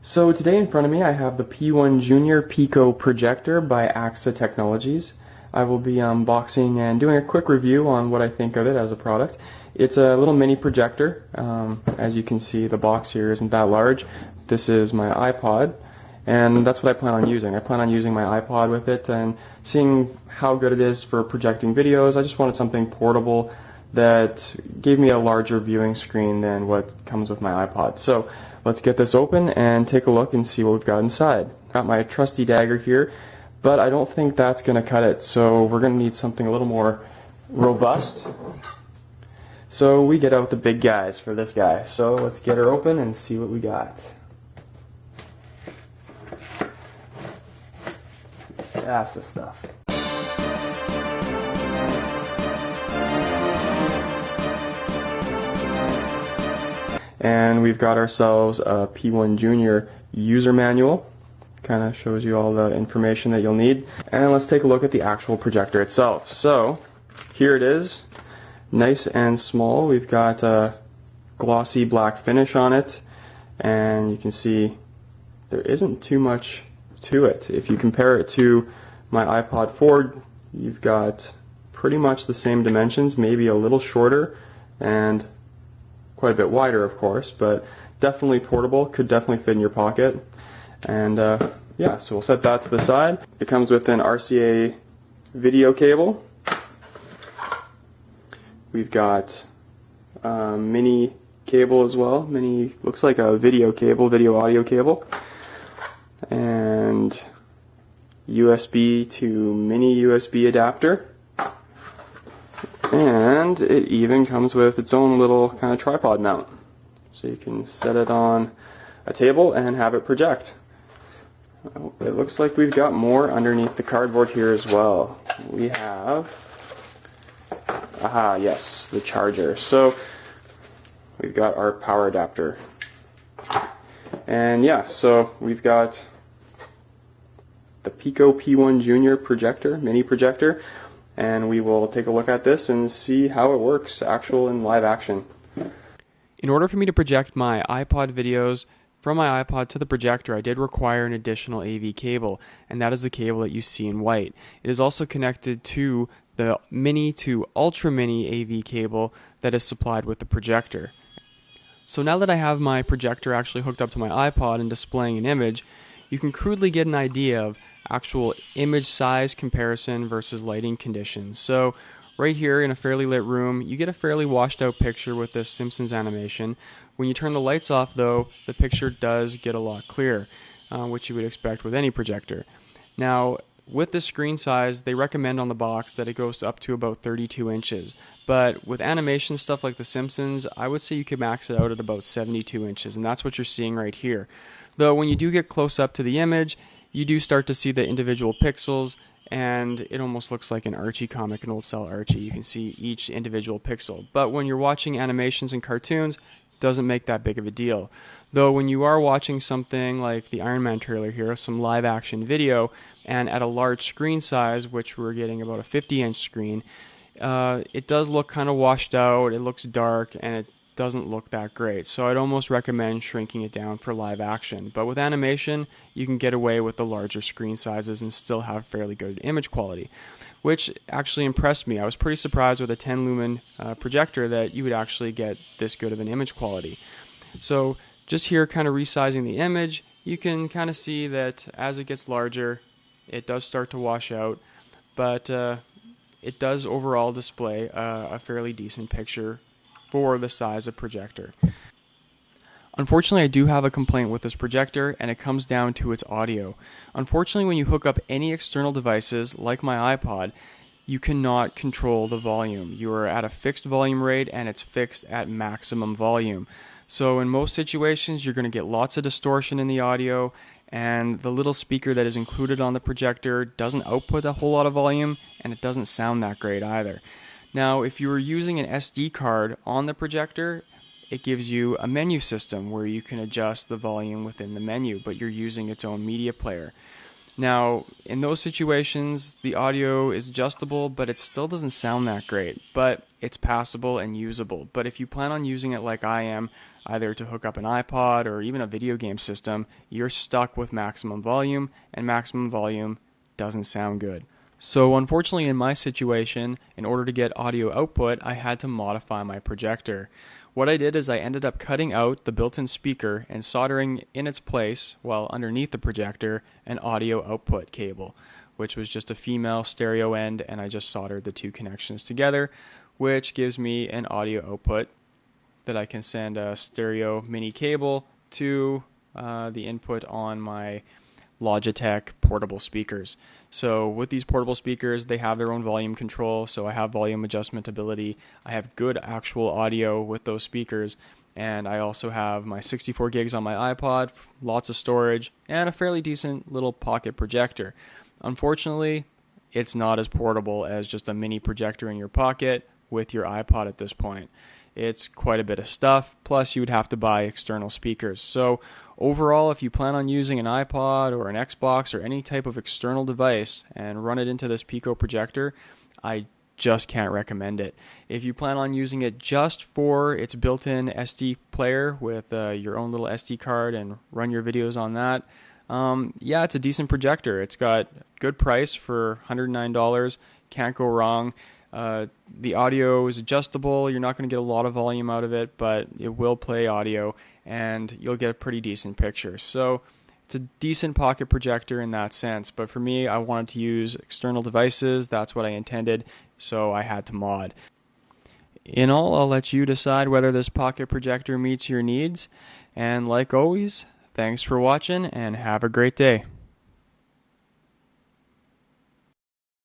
So today in front of me I have the P1 Junior Pico Projector by aaxa Technologies. I will be unboxing and doing a quick review on what I think of it as a product. It's a little mini projector. As you can see, the box here isn't that large. This is my iPod, and that's what I plan on using. I plan on using my iPod with it and seeing how good it is for projecting videos. I just wanted something portable that gave me a larger viewing screen than what comes with my iPod. So let's get this open and take a look and see what we've got inside. Got my trusty dagger here, but I don't think that's going to cut it, so we're going to need something a little more robust. So we get out the big guys for this guy. So let's get her open and see what we got. That's the stuff. And we've got ourselves a P1 Junior user manual. Kind of shows you all the information that you'll need. And let's take a look at the actual projector itself. So here it is, nice and small. We've got a glossy black finish on it, and you can see there isn't too much to it. If you compare it to my iPod 4, you've got pretty much the same dimensions, maybe a little shorter and quite a bit wider, of course, but definitely portable, could definitely fit in your pocket. And yeah, so we'll set that to the side. It comes with an RCA video cable. We've got a mini cable as well. Mini, looks like a video cable, video audio cable. And USB to mini USB adapter. And it even comes with its own little kind of tripod mount. So you can set it on a table and have it project. Oh, it looks like we've got more underneath the cardboard here as well. We have, yes, the charger. So we've got our power adapter. And yeah, so we've got the Pico P1 Junior projector, mini projector. And we will take a look at this and see how it works, actual in live action. In order for me to project my iPod videos from my iPod to the projector, I did require an additional AV cable, and that is the cable that you see in white. It is also connected to the mini to ultra mini AV cable that is supplied with the projector. So now that I have my projector actually hooked up to my iPod and displaying an image, you can crudely get an idea of actual image size comparison versus lighting conditions. So right here in a fairly lit room, you get a fairly washed out picture with this Simpsons animation. When you turn the lights off though, the picture does get a lot clearer, which you would expect with any projector. Now with the screen size, they recommend on the box that it goes up to about 32 inches. But with animation stuff like The Simpsons, I would say you could max it out at about 72 inches, and that's what you're seeing right here. Though when you do get close up to the image, you do start to see the individual pixels, and it almost looks like an Archie comic, an old style Archie. You can see each individual pixel. But when you're watching animations and cartoons, it doesn't make that big of a deal. Though when you are watching something like the Iron Man trailer here, some live action video, and at a large screen size, which we're getting about a 50-inch screen, it does look kind of washed out, it looks dark, and it doesn't look that great. So I'd almost recommend shrinking it down for live action. But with animation, you can get away with the larger screen sizes and still have fairly good image quality, which actually impressed me. I was pretty surprised with a 10 lumen projector that you would actually get this good of an image quality. So just here kind of resizing the image, you can kind of see that as it gets larger, it does start to wash out, but it does overall display a fairly decent picture for the size of projector. Unfortunately, I do have a complaint with this projector, and it comes down to its audio. Unfortunately, when you hook up any external devices, like my iPod, you cannot control the volume. You are at a fixed volume rate, and it's fixed at maximum volume. So in most situations, you're going to get lots of distortion in the audio, and the little speaker that is included on the projector doesn't output a whole lot of volume, and it doesn't sound that great either. Now, if you were using an SD card on the projector, it gives you a menu system where you can adjust the volume within the menu, but you're using its own media player. Now, in those situations, the audio is adjustable, but it still doesn't sound that great. But it's passable and usable. But if you plan on using it like I am, either to hook up an iPod or even a video game system, you're stuck with maximum volume, and maximum volume doesn't sound good. So unfortunately in my situation, in order to get audio output, I had to modify my projector. What I did is I ended up cutting out the built-in speaker and soldering in its place, well underneath the projector, an audio output cable, which was just a female stereo end, and I just soldered the two connections together, which gives me an audio output that I can send a stereo mini cable to the input on my Logitech portable speakers. So with these portable speakers, they have their own volume control, so I have volume adjustment ability. I have good actual audio with those speakers, and I also have my 64 gigs on my iPod, lots of storage, and a fairly decent little pocket projector. Unfortunately, it's not as portable as just a mini projector in your pocket with your iPod at this point. It's quite a bit of stuff, plus you would have to buy external speakers. So overall, if you plan on using an iPod or an Xbox or any type of external device and run it into this Pico projector, I just can't recommend it. If you plan on using it just for its built-in SD player with your own little SD card and run your videos on that, yeah, it's a decent projector. It's got good price for $109. Can't go wrong. The audio is adjustable. You're not going to get a lot of volume out of it, but it will play audio, and you'll get a pretty decent picture. So it's a decent pocket projector in that sense. But for me, I wanted to use external devices. That's what I intended, so I had to mod. In all, I'll let you decide whether this pocket projector meets your needs. And like always, thanks for watching, and have a great day.